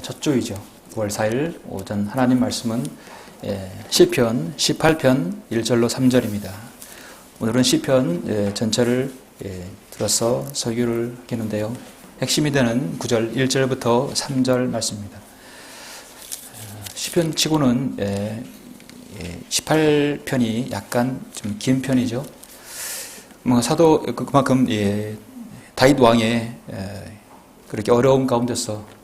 첫 주이죠. 9월 4일 오전 하나님 말씀은 시편 18편 1절로 3절입니다. 오늘은 시편 전체를 들어서 설교를 하겠는데요. 핵심이 되는 9절 1절부터 3절 말씀입니다. 시편 치고는 18편이 약간 좀 긴 편이죠. 사도 그만큼 다윗 왕의 그렇게 어려움 가운데서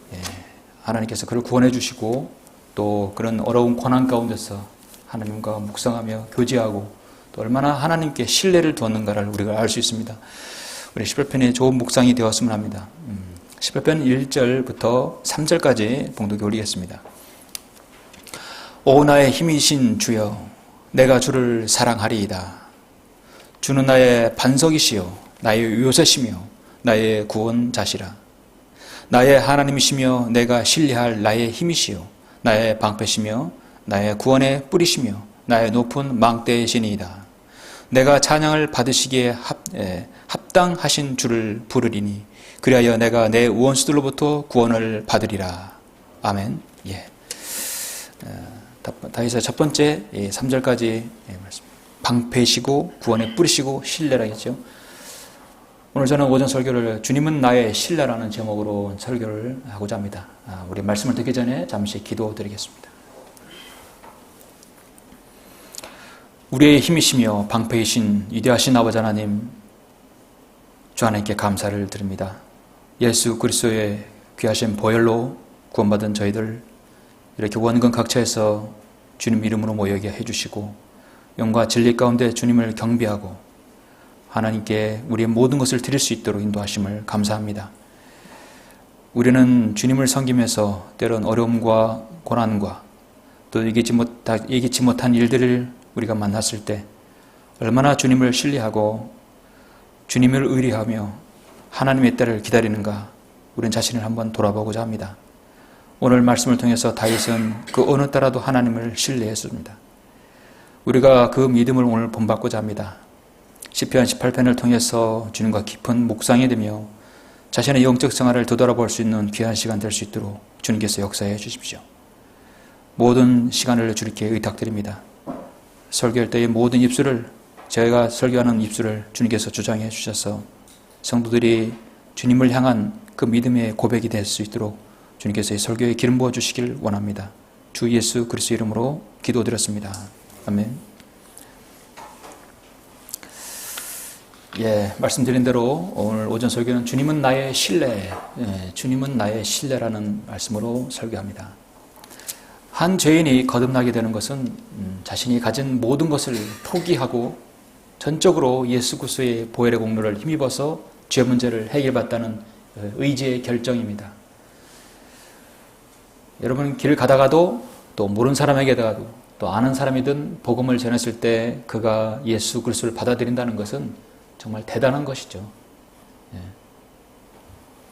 하나님께서 그를 구원해 주시고 또 그런 어려운 고난 가운데서 하나님과 묵상하며 교제하고 또 얼마나 하나님께 신뢰를 두었는가를 우리가 알 수 있습니다. 우리 18편이 좋은 묵상이 되었으면 합니다. 18편 1절부터 3절까지 봉독해 올리겠습니다. 오 나의 힘이신 주여, 내가 주를 사랑하리이다. 주는 나의 반석이시요 나의 요새시며 나의 구원자시라. 나의 하나님이시며 내가 신뢰할 나의 힘이시요 나의 방패시며 나의 구원의 뿌리시며 나의 높은 망대이시니이다. 내가 찬양을 받으시기에 합당하신 주를 부르리니 그리하여 내가 내 원수들로부터 구원을 받으리라. 아멘. 다윗의 첫 번째 3절까지 말씀. 방패시고 구원의 뿌리시고 신뢰라겠죠. 오늘 저는 오전 설교를 주님은 나의 신뢰라는 제목으로 설교를 하고자 합니다. 우리 말씀을 듣기 전에 잠시 기도드리겠습니다. 우리의 힘이시며 방패이신 위대하신 아버지 하나님, 주 하나님께 감사를 드립니다. 예수 그리스도의 귀하신 보혈로 구원받은 저희들 이렇게 원근 각처에서 주님 이름으로 모이게 해주시고 영과 진리 가운데 주님을 경배하고 하나님께 우리의 모든 것을 드릴 수 있도록 인도하심을 감사합니다. 우리는 주님을 섬기면서 때론 어려움과 고난과 또 예기치 못한 일들을 우리가 만났을 때 얼마나 주님을 신뢰하고 주님을 의뢰하며 하나님의 때를 기다리는가 우리는 자신을 한번 돌아보고자 합니다. 오늘 말씀을 통해서 다윗은 그 어느 때라도 하나님을 신뢰했습니다. 우리가 그 믿음을 오늘 본받고자 합니다. 시편 18편을 통해서 주님과 깊은 묵상이 되며 자신의 영적 생활을 되돌아볼 수 있는 귀한 시간 될 수 있도록 주님께서 역사해 주십시오. 모든 시간을 주님께 의탁드립니다. 설교할 때의 모든 입술을, 저희가 설교하는 입술을 주님께서 주장해 주셔서 성도들이 주님을 향한 그 믿음의 고백이 될 수 있도록 주님께서 이 설교에 기름 부어 주시길 원합니다. 주 예수 그리스도 이름으로 기도드렸습니다. 아멘. 말씀드린 대로 오늘 오전 설교는 주님은 나의 신뢰, 주님은 나의 신뢰라는 말씀으로 설교합니다. 한 죄인이 거듭나게 되는 것은 자신이 가진 모든 것을 포기하고 전적으로 예수 그리스도의 보혈의 공로를 힘입어서 죄 문제를 해결받다는 의지의 결정입니다. 여러분 길 가다가도 또 모르는 사람에게다가도 또 아는 사람이든 복음을 전했을 때 그가 예수 그리스도를 받아들인다는 것은 정말 대단한 것이죠.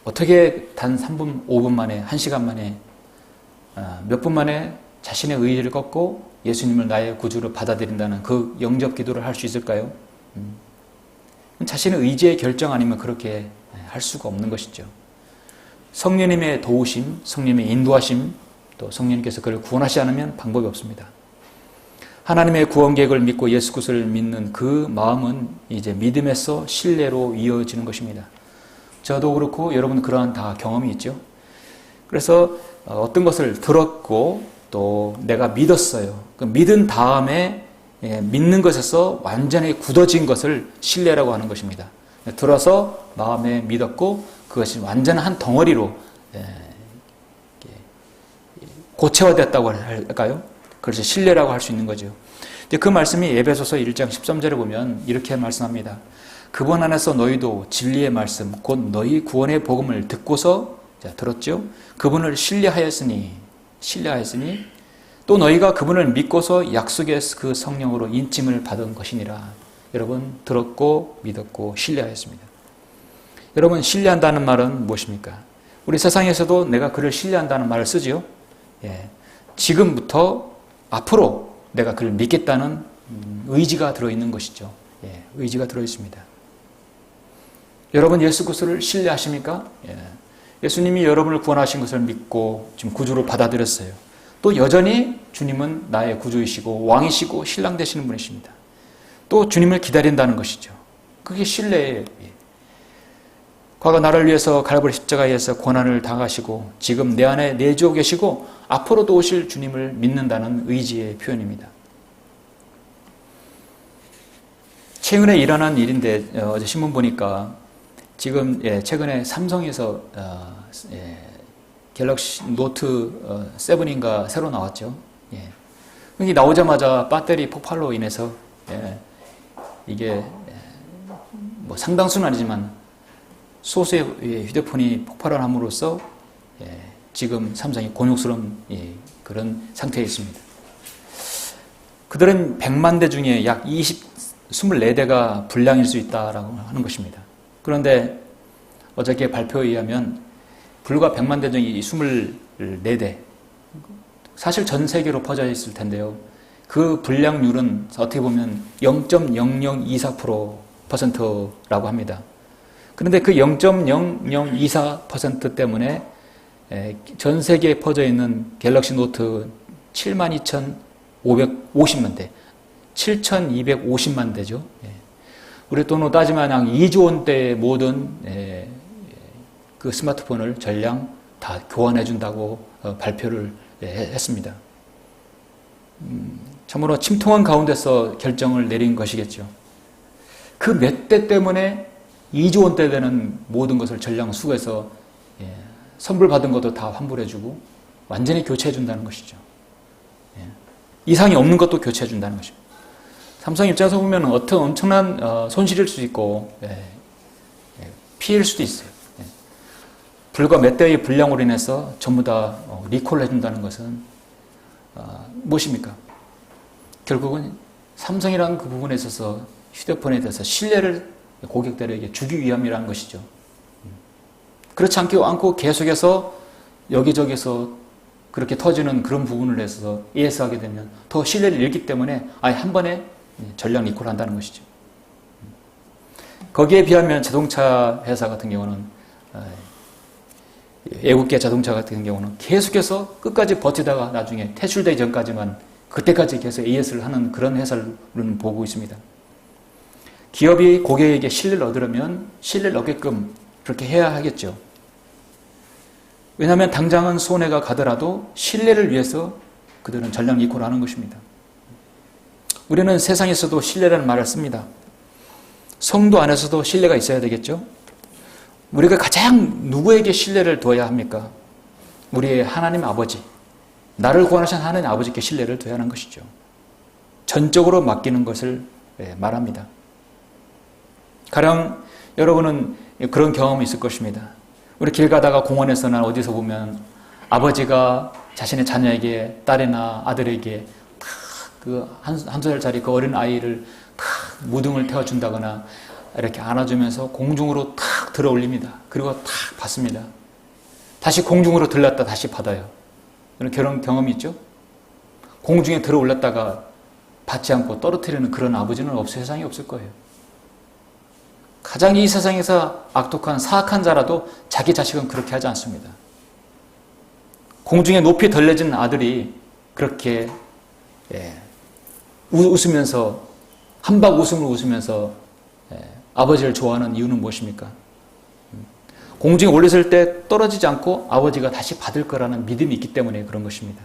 어떻게 단 3분, 5분 만에, 1시간 만에, 몇 분 만에 자신의 의지를 꺾고 예수님을 나의 구주로 받아들인다는 그 영접 기도를 할 수 있을까요? 자신의 의지의 결정 아니면 그렇게 할 수가 없는 것이죠. 성령님의 도우심, 성령님의 인도하심, 또 성령님께서 그를 구원하지 않으면 방법이 없습니다. 하나님의 구원 계획을 믿고 예수 그리스도를 믿는 그 마음은 이제 믿음에서 신뢰로 이어지는 것입니다. 저도 그렇고 여러분 그러한 다 경험이 있죠. 그래서 어떤 것을 들었고 또 내가 믿었어요. 그 믿은 다음에 믿는 것에서 완전히 굳어진 것을 신뢰라고 하는 것입니다. 들어서 마음에 믿었고 그것이 완전한 한 덩어리로 고체화됐다고 할까요? 그래서 신뢰라고 할 수 있는 거죠. 근데 그 말씀이 에베소서 1장 13절에 보면 이렇게 말씀합니다. 그분 안에서 너희도 진리의 말씀 곧 너희 구원의 복음을 듣고서 들었죠? 그분을 신뢰하였으니 또 너희가 그분을 믿고서 약속의 그 성령으로 인침을 받은 것이니라. 여러분 들었고 믿었고 신뢰하였습니다. 여러분 신뢰한다는 말은 무엇입니까? 우리 세상에서도 내가 그를 신뢰한다는 말을 쓰지요. 지금부터 앞으로 내가 그를 믿겠다는 의지가 들어있는 것이죠. 의지가 들어있습니다. 여러분 예수 그리스도를 신뢰하십니까? 예수님이 여러분을 구원하신 것을 믿고 지금 구주로 받아들였어요. 또 여전히 주님은 나의 구주이시고 왕이시고 신랑 되시는 분이십니다. 또 주님을 기다린다는 것이죠. 그게 신뢰예요. 과거 나를 위해서 갈보리 십자가에서 고난을 당하시고 지금 내 안에 내주어 계시고 앞으로도 오실 주님을 믿는다는 의지의 표현입니다. 최근에 일어난 일인데 어제 신문 보니까 지금 최근에 삼성에서 갤럭시 노트 7인가 새로 나왔죠. 여기 나오자마자 배터리 폭발로 인해서 이게 뭐 상당수는 아니지만 소수의 휴대폰이 폭발을 함으로써 지금 삼성이 곤욕스러운 그런 상태에 있습니다. 그들은 100만 대 중에 약 24대가 불량일 수 있다라고 하는 것입니다. 그런데 어저께 발표에 의하면 불과 100만 대 중에 24대, 사실 전 세계로 퍼져 있을 텐데요. 그 불량률은 어떻게 보면 0.0024%라고 합니다. 그런데 그 0.0024% 때문에 전 세계에 퍼져 있는 갤럭시 노트 72,550만 대, 7,250만 대죠. 우리 돈으로 따지면 약 2조 원대의 모든 그 스마트폰을 전량 다 교환해 준다고 발표를 했습니다. 참으로 침통한 가운데서 결정을 내린 것이겠죠. 그 몇 대 때문에 2조 원대 되는 모든 것을 전량 수거해서 선물 받은 것도 다 환불해 주고 완전히 교체해 준다는 것이죠. 이상이 없는 것도 교체해 준다는 것입니다. 삼성 입장에서 보면 어떤 엄청난 손실일 수도 있고 피해일 수도 있어요. 불과 몇 대의 불량으로 인해서 전부 다 리콜을 해준다는 것은 무엇입니까? 결국은 삼성이라는 그 부분에 있어서 휴대폰에 대해서 신뢰를 고객들에게 주기 위함이라는 것이죠. 그렇지 않고 계속해서 여기저기서 그렇게 터지는 그런 부분을 해서 AS하게 되면 더 신뢰를 잃기 때문에 아예 한 번에 전량 리콜을 한다는 것이죠. 거기에 비하면 자동차 회사 같은 경우는 애국계 자동차 같은 경우는 계속해서 끝까지 버티다가 나중에 퇴출되기 전까지만 그때까지 계속 AS를 하는 그런 회사를 보고 있습니다. 기업이 고객에게 신뢰를 얻으려면 신뢰를 얻게끔 그렇게 해야 하겠죠. 왜냐하면 당장은 손해가 가더라도 신뢰를 위해서 그들은 전량 리콜을 하는 것입니다. 우리는 세상에서도 신뢰라는 말을 씁니다. 성도 안에서도 신뢰가 있어야 되겠죠. 우리가 가장 누구에게 신뢰를 둬야 합니까? 우리의 하나님 아버지, 나를 구원하신 하나님 아버지께 신뢰를 둬야 하는 것이죠. 전적으로 맡기는 것을 말합니다. 가령 여러분은 그런 경험이 있을 것입니다. 우리 길 가다가 공원에서나 어디서 보면 아버지가 자신의 자녀에게, 딸이나 아들에게 그 한 소절짜리 그 어린 아이를 무등을 태워준다거나 이렇게 안아주면서 공중으로 탁 들어 올립니다. 그리고 탁 받습니다. 다시 공중으로 들렀다 다시 받아요. 그런 경험이 있죠? 공중에 들어 올렸다가 받지 않고 떨어뜨리는 그런 아버지는 세상에 없을 거예요. 가장 이 세상에서 악독한 사악한 자라도 자기 자식은 그렇게 하지 않습니다. 공중에 높이 들려진 아들이 그렇게 웃으면서 한박 웃음을 웃으면서 아버지를 좋아하는 이유는 무엇입니까? 공중에 올렸을 때 떨어지지 않고 아버지가 다시 받을 거라는 믿음이 있기 때문에 그런 것입니다.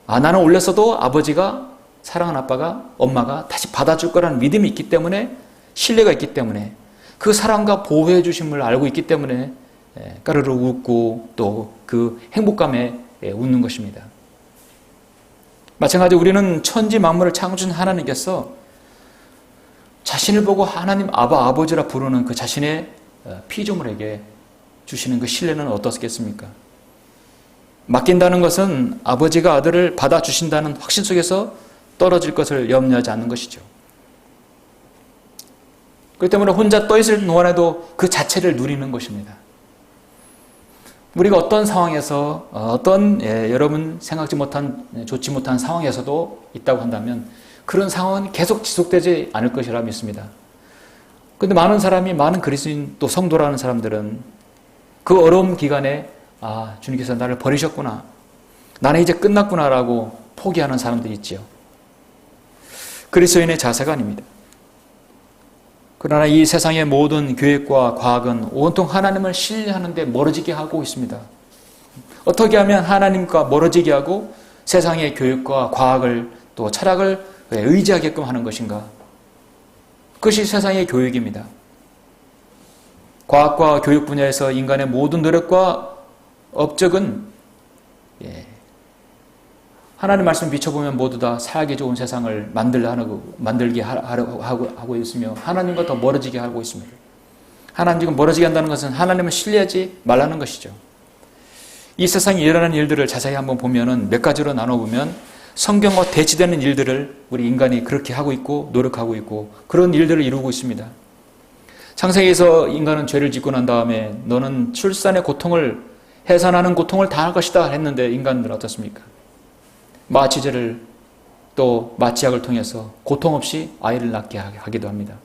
나는 올렸어도 아버지가, 사랑하는 아빠가, 엄마가 다시 받아줄 거라는 믿음이 있기 때문에, 신뢰가 있기 때문에, 그 사랑과 보호해 주심을 알고 있기 때문에 까르르 웃고 또 그 행복감에 웃는 것입니다. 마찬가지로 우리는 천지 만물을 창조하신 하나님께서 자신을 보고 하나님 아버지라 부르는 그 자신의 피조물에게 주시는 그 신뢰는 어떻겠습니까? 맡긴다는 것은 아버지가 아들을 받아주신다는 확신 속에서 떨어질 것을 염려하지 않는 것이죠. 그렇기 때문에 혼자 떠있을 동안에도 그 자체를 누리는 것입니다. 우리가 어떤 상황에서 어떤 여러분 생각지 못한 좋지 못한 상황에서도 있다고 한다면 그런 상황은 계속 지속되지 않을 것이라 믿습니다. 그런데 많은 사람이, 많은 그리스도인 또 성도라는 사람들은 그 어려움 기간에 주님께서 나를 버리셨구나, 나는 이제 끝났구나라고 포기하는 사람들이 있지요. 그리스도인의 자세가 아닙니다. 그러나 이 세상의 모든 교육과 과학은 온통 하나님을 신뢰하는 데 멀어지게 하고 있습니다. 어떻게 하면 하나님과 멀어지게 하고 세상의 교육과 과학을 또 철학을 의지하게끔 하는 것인가? 그것이 세상의 교육입니다. 과학과 교육 분야에서 인간의 모든 노력과 업적은 하나님 말씀 비춰보면 모두 다 살기 좋은 세상을 만들게 하고 있으며 하나님과 더 멀어지게 하고 있습니다. 하나님 지금 멀어지게 한다는 것은 하나님을 신뢰하지 말라는 것이죠. 이 세상에 일어나는 일들을 자세히 한번 보면은 몇 가지로 나눠보면 성경과 대치되는 일들을 우리 인간이 그렇게 하고 있고 노력하고 있고 그런 일들을 이루고 있습니다. 창세기에서 인간은 죄를 짓고 난 다음에 너는 출산의 고통을 해산하는 고통을 당할 것이다 했는데 인간들은 어떻습니까? 마취제를 또 마취약을 통해서 고통 없이 아이를 낳게 하기도 합니다.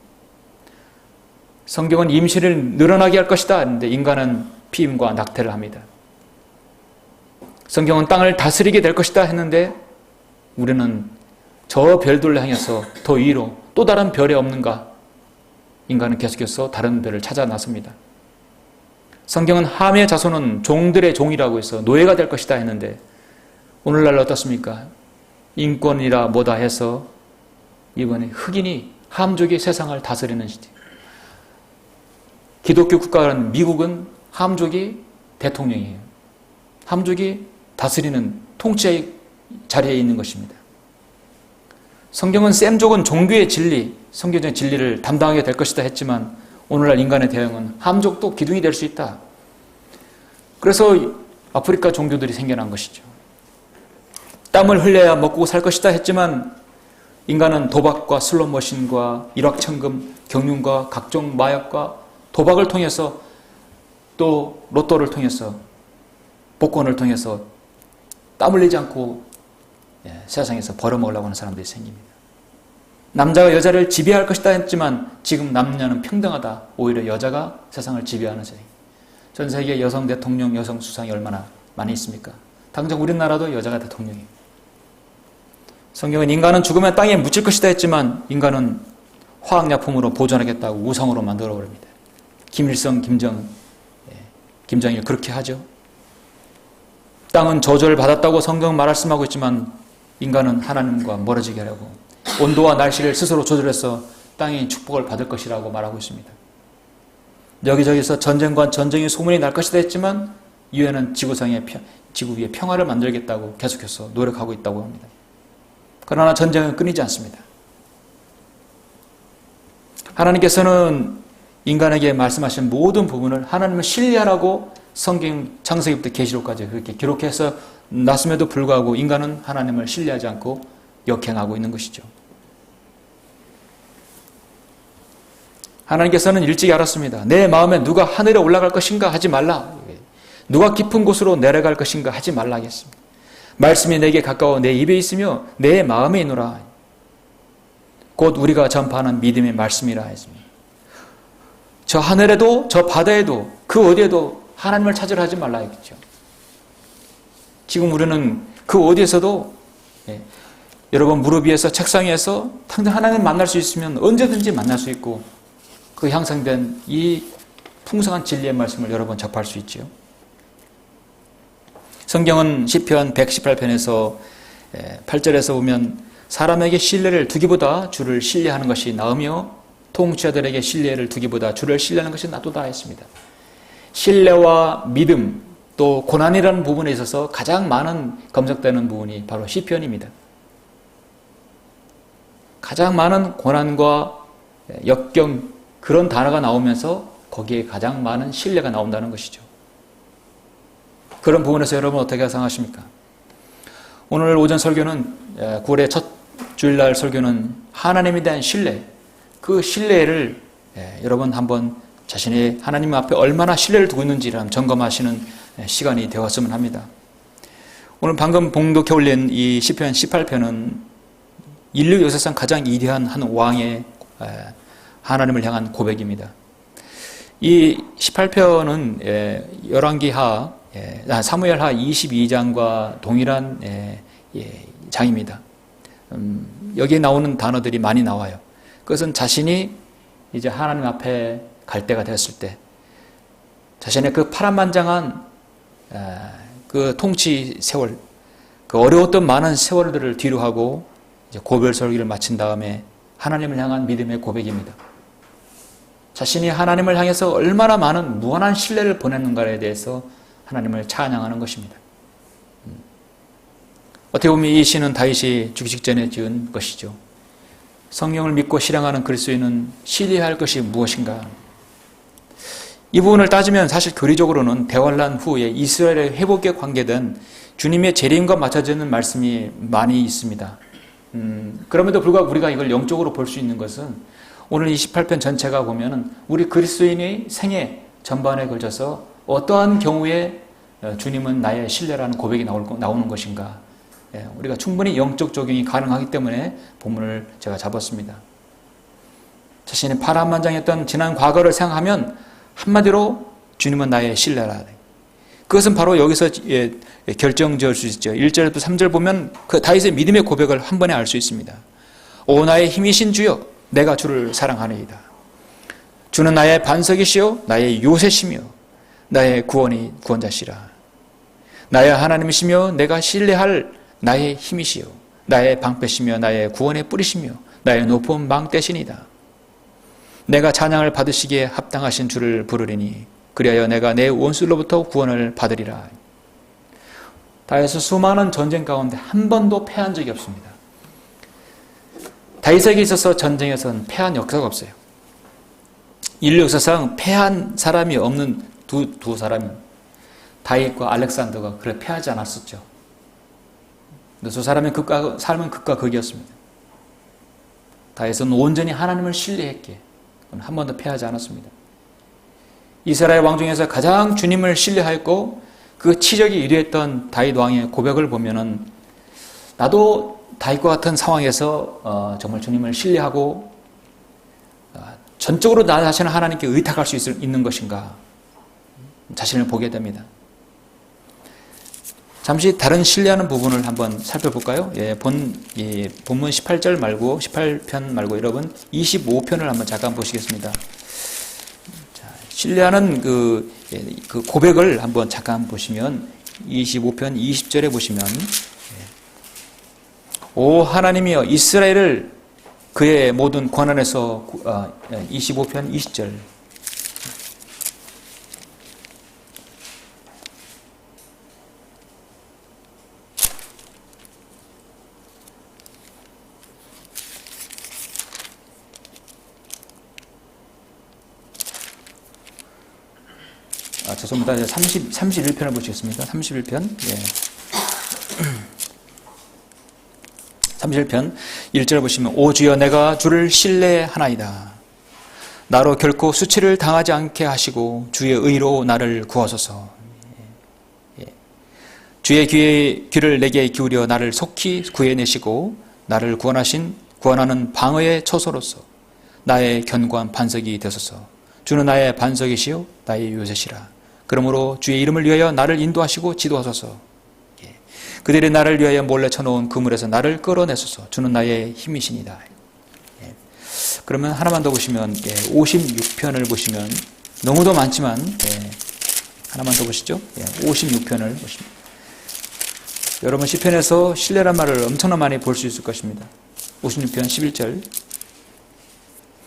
성경은 임신을 늘어나게 할 것이다 했는데 인간은 피임과 낙태를 합니다. 성경은 땅을 다스리게 될 것이다 했는데 우리는 저 별들을 향해서 더 위로 또 다른 별이 없는가? 인간은 계속해서 다른 별을 찾아 나섭니다. 성경은 함의 자손은 종들의 종이라고 해서 노예가 될 것이다 했는데 오늘날 어떻습니까? 인권이라 뭐다 해서 이번에 흑인이 함족이 세상을 다스리는 시대. 기독교 국가는 미국은 함족이 대통령이에요. 함족이 다스리는 통치의 자리에 있는 것입니다. 성경은 셈족은 종교의 진리, 성경의 진리를 담당하게 될 것이다 했지만 오늘날 인간의 대응은 함족도 기둥이 될 수 있다. 그래서 아프리카 종교들이 생겨난 것이죠. 땀을 흘려야 먹고 살 것이다 했지만 인간은 도박과 슬롯머신과 일확천금, 경륜과 각종 마약과 도박을 통해서 또 로또를 통해서 복권을 통해서 땀 흘리지 않고 세상에서 벌어먹으려고 하는 사람들이 생깁니다. 남자가 여자를 지배할 것이다 했지만 지금 남녀는 평등하다. 오히려 여자가 세상을 지배하는 세상. 전 세계 여성 대통령, 여성 수상이 얼마나 많이 있습니까? 당장 우리나라도 여자가 대통령이에요. 성경은 인간은 죽으면 땅에 묻힐 것이다 했지만 인간은 화학약품으로 보존하겠다고 우상으로 만들어버립니다. 김일성, 김정일 그렇게 하죠. 땅은 저주를 받았다고 성경은 말씀하고 있지만 인간은 하나님과 멀어지게 하려고 온도와 날씨를 스스로 조절해서 땅이 축복을 받을 것이라고 말하고 있습니다. 여기저기서 전쟁과 전쟁의 소문이 날 것이다 했지만 유엔은 지구 위에 평화를 만들겠다고 계속해서 노력하고 있다고 합니다. 그러나 전쟁은 끊이지 않습니다. 하나님께서는 인간에게 말씀하신 모든 부분을 하나님을 신뢰하라고 성경 창세기부터 계시록까지 그렇게 기록해서 놨음에도 불구하고 인간은 하나님을 신뢰하지 않고 역행하고 있는 것이죠. 하나님께서는 일찍 알았습니다. 내 마음에 누가 하늘에 올라갈 것인가 하지 말라. 누가 깊은 곳으로 내려갈 것인가 하지 말라 하겠습니다. 말씀이 내게 가까워 내 입에 있으며 내 마음에 있노라. 곧 우리가 전파하는 믿음의 말씀이라 했습니다. 저 하늘에도 저 바다에도 그 어디에도 하나님을 찾으라 하지 말라 했죠. 지금 우리는 그 어디에서도 여러분 무릎 위에서 책상 위에서 당장 하나님 만날 수 있으면 언제든지 만날 수 있고 그 향상된 이 풍성한 진리의 말씀을 여러 번 접할 수 있지요. 성경은 시편 118편에서 8절에서 보면 사람에게 신뢰를 두기보다 주를 신뢰하는 것이 나으며 통치자들에게 신뢰를 두기보다 주를 신뢰하는 것이 낫도다 했습니다. 신뢰와 믿음 또 고난이라는 부분에 있어서 가장 많은 검색되는 부분이 바로 시편입니다. 가장 많은 고난과 역경 그런 단어가 나오면서 거기에 가장 많은 신뢰가 나온다는 것이죠. 그런 부분에서 여러분 어떻게 생각하십니까? 오늘 오전 설교는 9월의 첫 주일날 설교는 하나님에 대한 신뢰, 그 신뢰를 여러분 한번 자신의 하나님 앞에 얼마나 신뢰를 두고 있는지를 점검하시는 시간이 되었으면 합니다. 오늘 방금 봉독해 올린 이 시편 18편은 인류 역사상 가장 위대한 한 왕의 하나님을 향한 고백입니다. 이 18편은 열왕기하, 사무엘하 22장과 동일한 장입니다. 여기에 나오는 단어들이 많이 나와요. 그것은 자신이 이제 하나님 앞에 갈 때가 되었을 때, 자신의 그 파란만장한 그 통치 세월, 그 어려웠던 많은 세월들을 뒤로 하고 이제 고별 설교를 마친 다음에 하나님을 향한 믿음의 고백입니다. 자신이 하나님을 향해서 얼마나 많은 무한한 신뢰를 보냈는가에 대해서 하나님을 찬양하는 것입니다. 어떻게 보면 이 시는 다윗이 죽기 직전에 지은 것이죠. 성령을 믿고 실행하는 그리스도인은 신뢰할 것이 무엇인가? 이 부분을 따지면 사실 교리적으로는 대환란 후에 이스라엘의 회복에 관계된 주님의 재림과 맞춰지는 말씀이 많이 있습니다. 그럼에도 불구하고 우리가 이걸 영적으로 볼 수 있는 것은 오늘 이 18편 전체가 보면은 우리 그리스도인의 생애 전반에 걸쳐서 어떠한 경우에 주님은 나의 신뢰라는 고백이 나오는 것인가? 우리가 충분히 영적 적용이 가능하기 때문에 본문을 제가 잡았습니다. 자신의 파란만장했던 지난 과거를 생각하면 한마디로 주님은 나의 신뢰라. 그것은 바로 여기서 결정지을 수 있죠. 1절부터 3절 보면 그 다윗의 믿음의 고백을 한 번에 알 수 있습니다. 오 나의 힘이신 주여 내가 주를 사랑하느이다. 주는 나의 반석이시요 나의 요새시며 나의 구원자시라. 나의 하나님이시며 내가 신뢰할 나의 힘이시요 나의 방패시며 나의 구원의 뿌리시며 나의 높은 망대시니다. 내가 찬양을 받으시기에 합당하신 주를 부르리니 그리하여 내가 내 원수로부터 구원을 받으리라. 다윗은 수많은 전쟁 가운데 한 번도 패한 적이 없습니다. 다윗에게 있어서 전쟁에서는 패한 역사가 없어요. 인류 역사상 패한 사람이 없는 두 사람은 다윗과 알렉산더가 그래 패하지 않았었죠. 근데 두 사람의 삶은 극과 극이었습니다. 다윗은 온전히 하나님을 신뢰했기에 한 번도 패하지 않았습니다. 이스라엘 왕 중에서 가장 주님을 신뢰하였고 그 치적이 유리했던 다윗 왕의 고백을 보면은 나도 다윗과 같은 상황에서 정말 주님을 신뢰하고 전적으로 나 자신을 하나님께 의탁할 수 있는 것인가 자신을 보게 됩니다. 잠시 다른 신뢰하는 부분을 한번 살펴볼까요? 본문 18절 말고 18편 말고 여러분 25편을 한번 잠깐 보시겠습니다. 자, 신뢰하는 그 고백을 한번 잠깐 보시면 25편 20절에 보시면 오 하나님이여 이스라엘을 그의 모든 권한에서 25편 20절 죄송합니다. 31편을 보시겠습니다. 31편. 31편 1절을 보시면 오 주여 내가 주를 신뢰하나이다. 나로 결코 수치를 당하지 않게 하시고 주의 의로 나를 구하소서. 주의 귀를 내게 기울여 나를 속히 구해내시고 나를 구원하는 방어의 처소로서 나의 견고한 반석이 되소서. 주는 나의 반석이시요 나의 요새시라. 그러므로 주의 이름을 위하여 나를 인도하시고 지도하소서. 그들이 나를 위하여 몰래 쳐놓은 그물에서 나를 끌어내소서. 주는 나의 힘이시니다. 그러면 하나만 더 보시면 56편을 보시면 너무도 많지만 하나만 더 보시죠. 56편을 보시면 여러분 시편에서 신뢰란 말을 엄청나 많이 볼 수 있을 것입니다. 56편 11절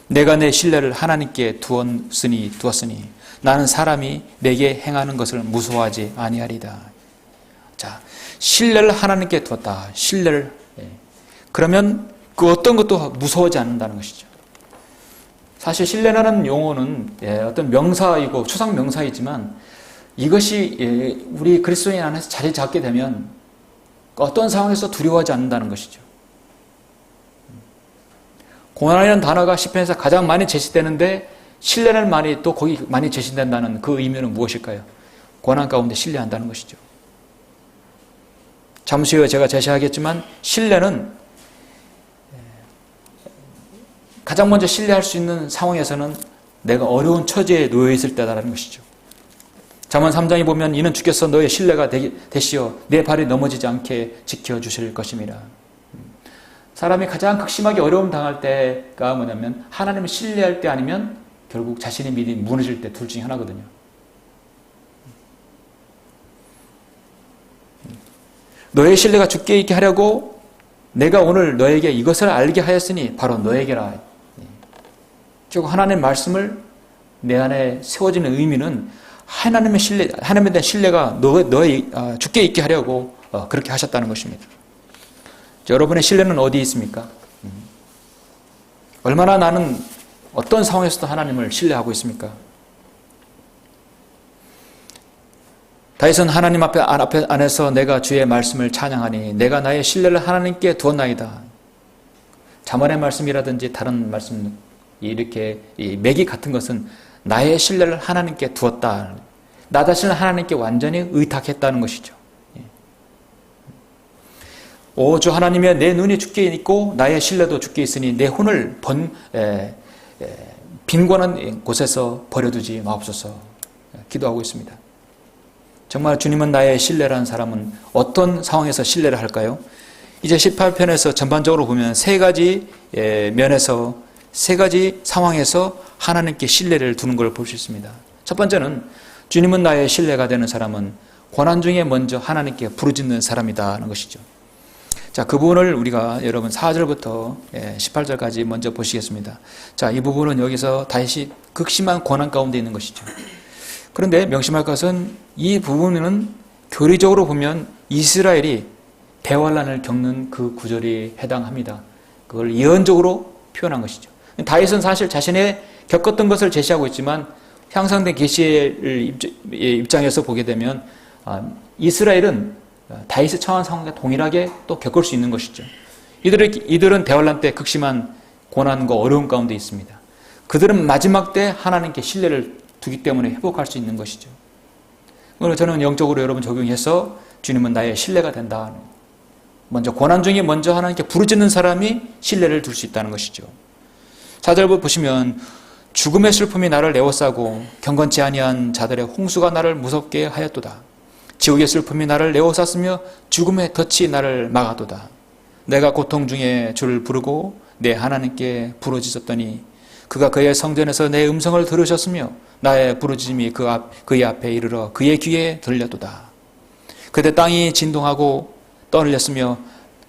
내가 내 신뢰를 하나님께 두었으니 나는 사람이 내게 행하는 것을 무서워하지 아니하리다. 자, 신뢰를 하나님께 두었다. 신뢰를 그러면 그 어떤 것도 무서워하지 않는다는 것이죠. 사실 신뢰라는 용어는 어떤 명사이고 추상 명사이지만 이것이 우리 그리스도인 안에서 자리 잡게 되면 어떤 상황에서 두려워하지 않는다는 것이죠. 고난이라는 단어가 시편에서 가장 많이 제시되는데 신뢰는 또 거기 많이 제시된다는 그 의미는 무엇일까요? 고난 가운데 신뢰한다는 것이죠. 잠시 후에 제가 제시하겠지만 신뢰는 가장 먼저 신뢰할 수 있는 상황에서는 내가 어려운 처지에 놓여 있을 때다라는 것이죠. 잠언 3장에 보면 이는 주께서 너의 신뢰가 되시어 내 발이 넘어지지 않게 지켜주실 것임이라. 사람이 가장 극심하게 어려움 당할 때가 뭐냐면 하나님을 신뢰할 때 아니면 결국 자신의 믿음이 무너질 때 둘 중에 하나거든요. 너의 신뢰가 주께 있게 하려고 내가 오늘 너에게 이것을 알게 하였으니 바로 너에게라. 결국 하나님의 말씀을 내 안에 세워지는 의미는 하나님의 신뢰, 하나님에 대한 신뢰가 너의 주께 있게 하려고 그렇게 하셨다는 것입니다. 여러분의 신뢰는 어디에 있습니까? 얼마나 나는 어떤 상황에서도 하나님을 신뢰하고 있습니까? 다윗은 하나님 안에서 내가 주의 말씀을 찬양하니 내가 나의 신뢰를 하나님께 두었나이다. 잠언의 말씀이라든지 다른 말씀 이렇게 맥이 같은 것은 나의 신뢰를 하나님께 두었다. 나 자신을 하나님께 완전히 의탁했다는 것이죠. 오 주 하나님의 내 눈이 주께 있고 나의 신뢰도 주께 있으니 내 혼을 빈곤한 곳에서 버려두지 마옵소서 기도하고 있습니다. 정말 주님은 나의 신뢰라는 사람은 어떤 상황에서 신뢰를 할까요? 이제 18편에서 전반적으로 보면 세 가지 면에서 세 가지 상황에서 하나님께 신뢰를 두는 걸 볼 수 있습니다. 첫 번째는 주님은 나의 신뢰가 되는 사람은 고난 중에 먼저 하나님께 부르짖는 사람이다는 것이죠. 자, 그 부분을 우리가 여러분 4절부터 18절까지 먼저 보시겠습니다. 자, 이 부분은 여기서 다시 극심한 고난 가운데 있는 것이죠. 그런데 명심할 것은 이 부분은 교리적으로 보면 이스라엘이 대환란을 겪는 그 구절이 해당합니다. 그걸 예언적으로 표현한 것이죠. 다윗은 사실 자신의 겪었던 것을 제시하고 있지만 향상된 계시의 입장에서 보게 되면 이스라엘은 다윗의 처한 상황과 동일하게 또 겪을 수 있는 것이죠. 이들은 대환란 때 극심한 고난과 어려움 가운데 있습니다. 그들은 마지막 때 하나님께 신뢰를 두기 때문에 회복할 수 있는 것이죠. 오늘 저는 영적으로 여러분 적용해서 주님은 나의 신뢰가 된다. 먼저 고난 중에 먼저 하나님께 부르짖는 사람이 신뢰를 둘 수 있다는 것이죠. 4절 보시면 죽음의 슬픔이 나를 에워싸고 경건치 아니한 자들의 홍수가 나를 무섭게 하였도다. 지옥의 슬픔이 나를 에워쌌으며 죽음의 덫이 나를 막아도다. 내가 고통 중에 주를 부르고 내 하나님께 부르짖었더니 그가 그의 성전에서 내 음성을 들으셨으며 나의 부르짖음이 그의 앞에 이르러 그의 귀에 들렸도다. 그때 땅이 진동하고 떠늘렸으며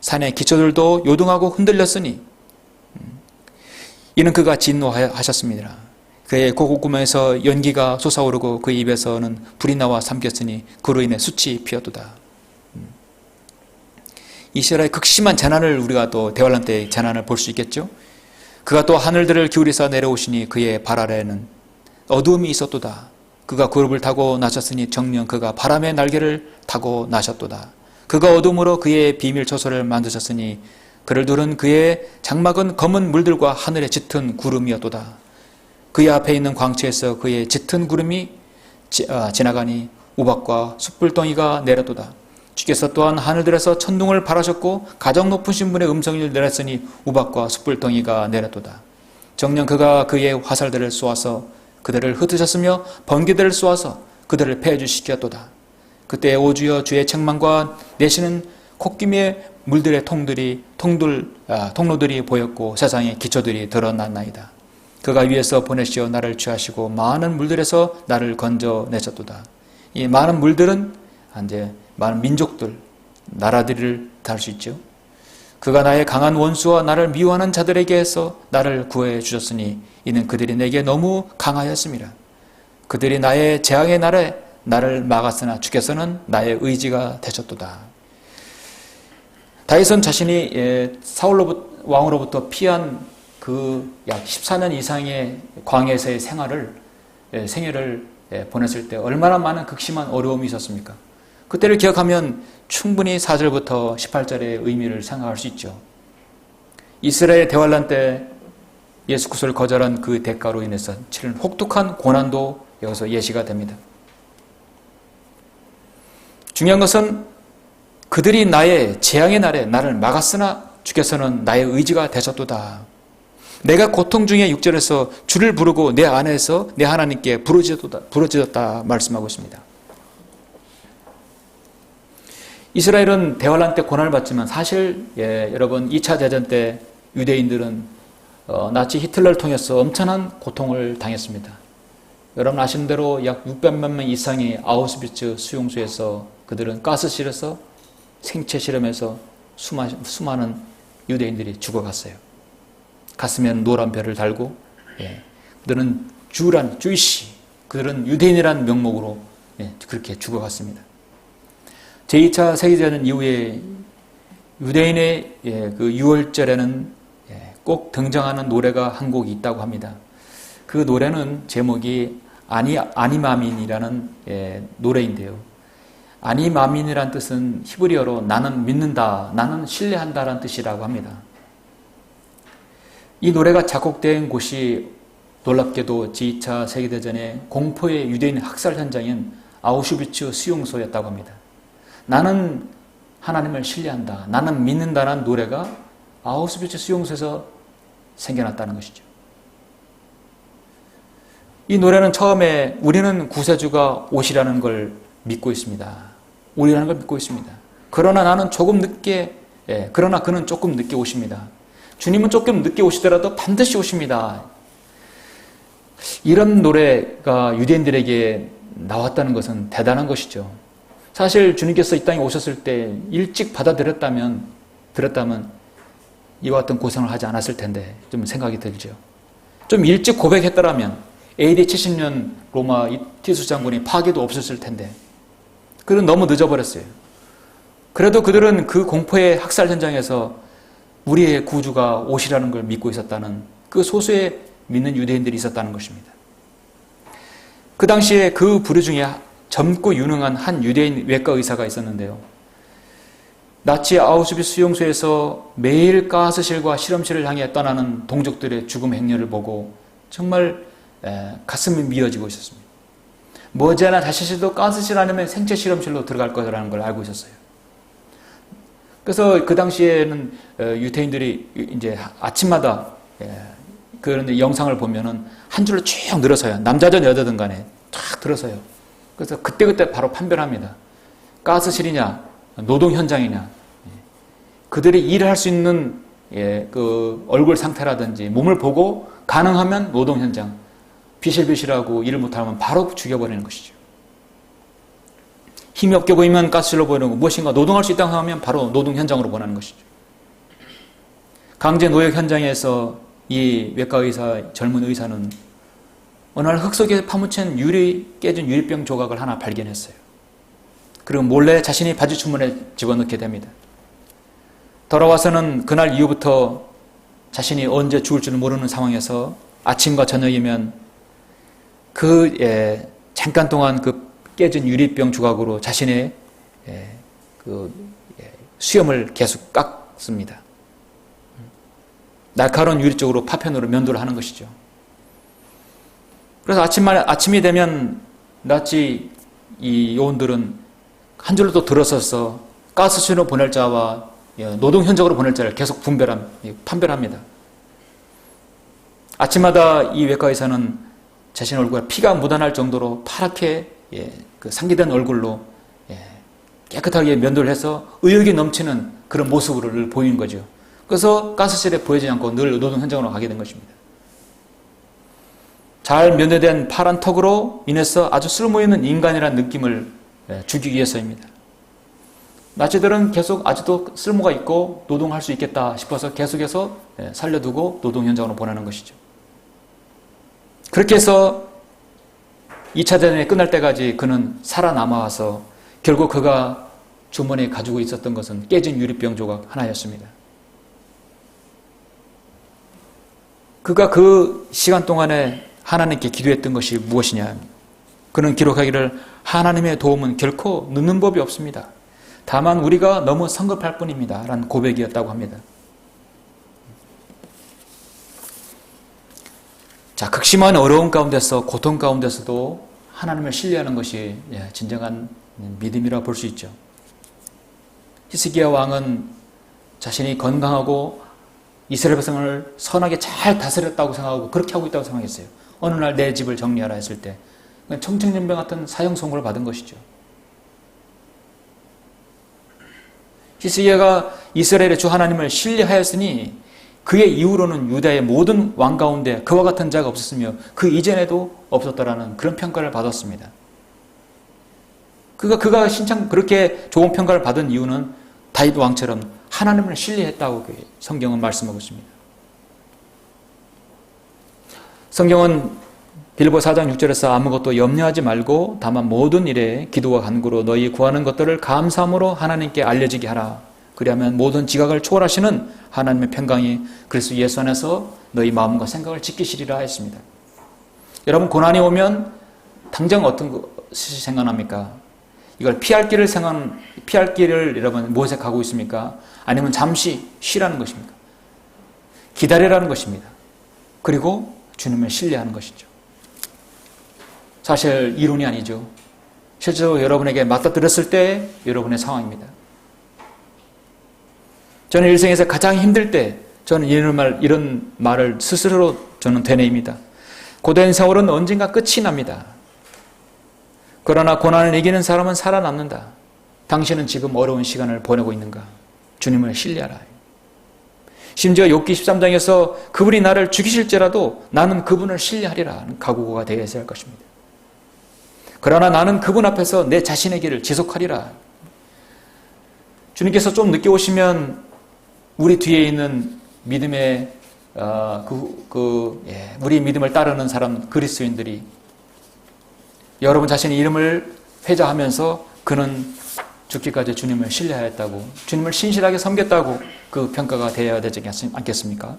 산의 기초들도 요동하고 흔들렸으니 이는 그가 진노하셨습니다. 그의 고구구멍에서 연기가 솟아오르고 그의 입에서는 불이 나와 삼켰으니 그로 인해 숯이 피었도다. 이스라엘의 극심한 재난을 우리가 또 대환란 때의 재난을 볼 수 있겠죠. 그가 또 하늘들을 기울이사 내려오시니 그의 발 아래에는 어두움이 있었도다. 그가 그룹을 타고 나셨으니 정녕 그가 바람의 날개를 타고 나셨도다. 그가 어둠으로 그의 비밀 처소를 만드셨으니 그를 두른 그의 장막은 검은 물들과 하늘에 짙은 구름이었도다. 그의 앞에 있는 광채에서 그의 짙은 구름이 지나가니 우박과 숯불덩이가 내렸도다. 주께서 또한 하늘들에서 천둥을 발하셨고 가장 높으신 분의 음성을 내렸으니 우박과 숯불덩이가 내렸도다. 정녕 그가 그의 화살들을 쏘아서 그들을 흩으셨으며 번개들을 쏘아서 그들을 폐해주시켰도다. 그때 오주여 주의 책망과 내시는 콧김의 물들의 통로들이 보였고 세상의 기초들이 드러났나이다. 그가 위에서 보내시어 나를 취하시고 많은 물들에서 나를 건져내셨도다. 이 많은 물들은 이제 많은 민족들, 나라들을 달 수 있죠. 그가 나의 강한 원수와 나를 미워하는 자들에게서 나를 구해 주셨으니 이는 그들이 내게 너무 강하였습니다. 그들이 나의 재앙의 날에 나를 막았으나 주께서는 나의 의지가 되셨도다. 다윗은 자신이 사울 왕으로부터 피한 그 약 14년 이상의 광야에서의 생애를 보냈을 때 얼마나 많은 극심한 어려움이 있었습니까? 그때를 기억하면 충분히 4절부터 18절의 의미를 생각할 수 있죠. 이스라엘 대환란 때 예수 그리스도를 거절한 그 대가로 인해서 치른 혹독한 고난도 여기서 예시가 됩니다. 중요한 것은 그들이 나의 재앙의 날에 나를 막았으나 주께서는 나의 의지가 되셨도다. 내가 고통 중에 6절에서 주를 부르고 내 안에서 내 하나님께 부르짖었다 말씀하고 있습니다. 이스라엘은 대환란 때 고난을 받지만 사실 여러분 2차 대전 때 유대인들은 나치 히틀러를 통해서 엄청난 고통을 당했습니다. 여러분 아시는 대로 약 600만 명 이상이 아우슈비츠 수용소에서 그들은 가스실에서 생체 실험에서 수많은 유대인들이 죽어갔어요. 가슴에는 노란 별을 달고 그들은 주이시 그들은 유대인이라는 명목으로 그렇게 죽어갔습니다. 제2차 세계대전 이후에 유대인의 그 6월절에는 꼭 등장하는 노래가 한 곡이 있다고 합니다. 그 노래는 제목이 아니마민이라는 노래인데요. 아니마민이라는 뜻은 히브리어로 나는 믿는다, 나는 신뢰한다라는 뜻이라고 합니다. 이 노래가 작곡된 곳이 놀랍게도 제2차 세계대전의 공포의 유대인 학살 현장인 아우슈비츠 수용소였다고 합니다. 나는 하나님을 신뢰한다, 나는 믿는다라는 노래가 아우슈비츠 수용소에서 생겨났다는 것이죠. 이 노래는 처음에 우리는 구세주가 오시라는 걸 믿고 있습니다. 오리라는 걸 믿고 있습니다. 그러나 나는 조금 늦게, 그러나 그는 조금 늦게 오십니다. 주님은 조금 늦게 오시더라도 반드시 오십니다. 이런 노래가 유대인들에게 나왔다는 것은 대단한 것이죠. 사실 주님께서 이 땅에 오셨을 때 일찍 받아들였다면 이와 같은 고생을 하지 않았을 텐데 좀 생각이 들죠. 좀 일찍 고백했더라면 AD 70년 로마 티투스 장군이 파괴도 없었을 텐데 그들은 너무 늦어버렸어요. 그래도 그들은 그 공포의 학살 현장에서 우리의 구주가 오시라는 걸 믿고 있었다는 그 소수의 믿는 유대인들이 있었다는 것입니다. 그 당시에 그 부류 중에 젊고 유능한 한 유대인 외과 의사가 있었는데요. 나치 아우슈비츠 수용소에서 매일 가스실과 실험실을 향해 떠나는 동족들의 죽음 행렬을 보고 정말 가슴이 미어지고 있었습니다. 머지않아 자신도 가스실 아니면 생체 실험실로 들어갈 거라는 걸 알고 있었어요. 그래서 그 당시에는 유대인들이 이제 아침마다 그런 영상을 보면은 한 줄로 쭉 늘어서요. 남자든 여자든 간에 쫙 들어서요. 그래서 그때그때 바로 판별합니다. 가스실이냐, 노동 현장이냐. 그들이 일을 할 수 있는 그 얼굴 상태라든지 몸을 보고 가능하면 노동 현장, 비실비실하고 일을 못하면 바로 죽여버리는 것이죠. 힘이 없게 보이면 가스실로 보내고 무엇인가 노동할 수 있다고 하면 바로 노동 현장으로 보내는 것이죠. 강제 노역 현장에서 이 외과 의사, 젊은 의사는 어느 날 흙 속에 파묻힌 깨진 유리병 조각을 하나 발견했어요. 그리고 몰래 자신이 바지 주머니에 집어넣게 됩니다. 돌아와서는 그날 이후부터 자신이 언제 죽을 줄을 모르는 상황에서 아침과 저녁이면 잠깐 동안 그 깨진 유리병 조각으로 자신의 수염을 계속 깎습니다. 날카로운 유리 쪽으로 파편으로 면도를 하는 것이죠. 그래서 아침이 되면 나치 이 요원들은 한 줄로 또 들어서서 가스실로 보낼 자와 노동 현장으로 보낼 자를 계속 판별합니다. 아침마다 이 외과 의사는 자신의 얼굴에 피가 묻어날 정도로 파랗게 그 상기된 얼굴로 깨끗하게 면도를 해서 의욕이 넘치는 그런 모습을 보이는 거죠. 그래서 가스실에 보이지 않고 늘 노동 현장으로 가게 된 것입니다. 잘 면도된 파란 턱으로 인해서 아주 쓸모있는 인간이라는 느낌을 주기 위해서입니다. 나치들은 계속 아직도 쓸모가 있고 노동할 수 있겠다 싶어서 계속해서 살려두고 노동 현장으로 보내는 것이죠. 그렇게 해서 2차 대전이 끝날 때까지 그는 살아남아와서 결국 그가 주머니에 가지고 있었던 것은 깨진 유리병 조각 하나였습니다. 그가 그 시간 동안에 하나님께 기도했던 것이 무엇이냐? 그는 기록하기를 하나님의 도움은 결코 늦는 법이 없습니다. 다만 우리가 너무 성급할 뿐입니다. 라는 고백이었다고 합니다. 자, 극심한 어려움 가운데서 고통 가운데서도 하나님을 신뢰하는 것이 진정한 믿음이라 볼 수 있죠. 히스기야 왕은 자신이 건강하고 이스라엘 백성을 선하게 잘 다스렸다고 생각하고 그렇게 하고 있다고 생각했어요. 어느 날 내 집을 정리하라 했을 때 청천연병 같은 사형 선고를 받은 것이죠. 히스기야가 이스라엘의 주 하나님을 신뢰하였으니 그의 이후로는 유다의 모든 왕 가운데 그와 같은 자가 없었으며 그 이전에도 없었다라는 그런 평가를 받았습니다. 그가 신참 그렇게 좋은 평가를 받은 이유는 다윗 왕처럼 하나님을 신뢰했다고 성경은 말씀하고 있습니다. 성경은 빌보 4장 6절에서 아무것도 염려하지 말고 다만 모든 일에 기도와 간구로 너희 구하는 것들을 감사함으로 하나님께 알려지게 하라. 그리하면 모든 지각을 초월하시는 하나님의 평강이 그리스도 예수 안에서 너희 마음과 생각을 지키시리라 했습니다. 여러분, 고난이 오면 당장 어떤 것이 생각납니까? 이걸 피할 길을 여러분 모색하고 있습니까? 아니면 잠시 쉬라는 것입니까? 기다리라는 것입니다. 그리고 주님을 신뢰하는 것이죠. 사실 이론이 아니죠. 실제로 여러분에게 맞닥뜨렸을 때 여러분의 상황입니다. 저는 일생에서 가장 힘들 때 저는 이런 말을 스스로 저는 되뇌입니다. 고된 세월은 언젠가 끝이 납니다. 그러나 고난을 이기는 사람은 살아남는다. 당신은 지금 어려운 시간을 보내고 있는가? 주님을 신뢰하라. 심지어 욥기 13장에서 그분이 나를 죽이실지라도 나는 그분을 신뢰하리라 각오가 되어야 할 것입니다. 그러나 나는 그분 앞에서 내 자신의 길을 지속하리라. 주님께서 좀 늦게 오시면 우리 뒤에 있는 믿음의 우리 믿음을 따르는 사람 그리스도인들이 여러분 자신의 이름을 회자하면서 그는 죽기까지 주님을 신뢰하였다고, 주님을 신실하게 섬겼다고 그 평가가 되어야 되지 않겠습니까?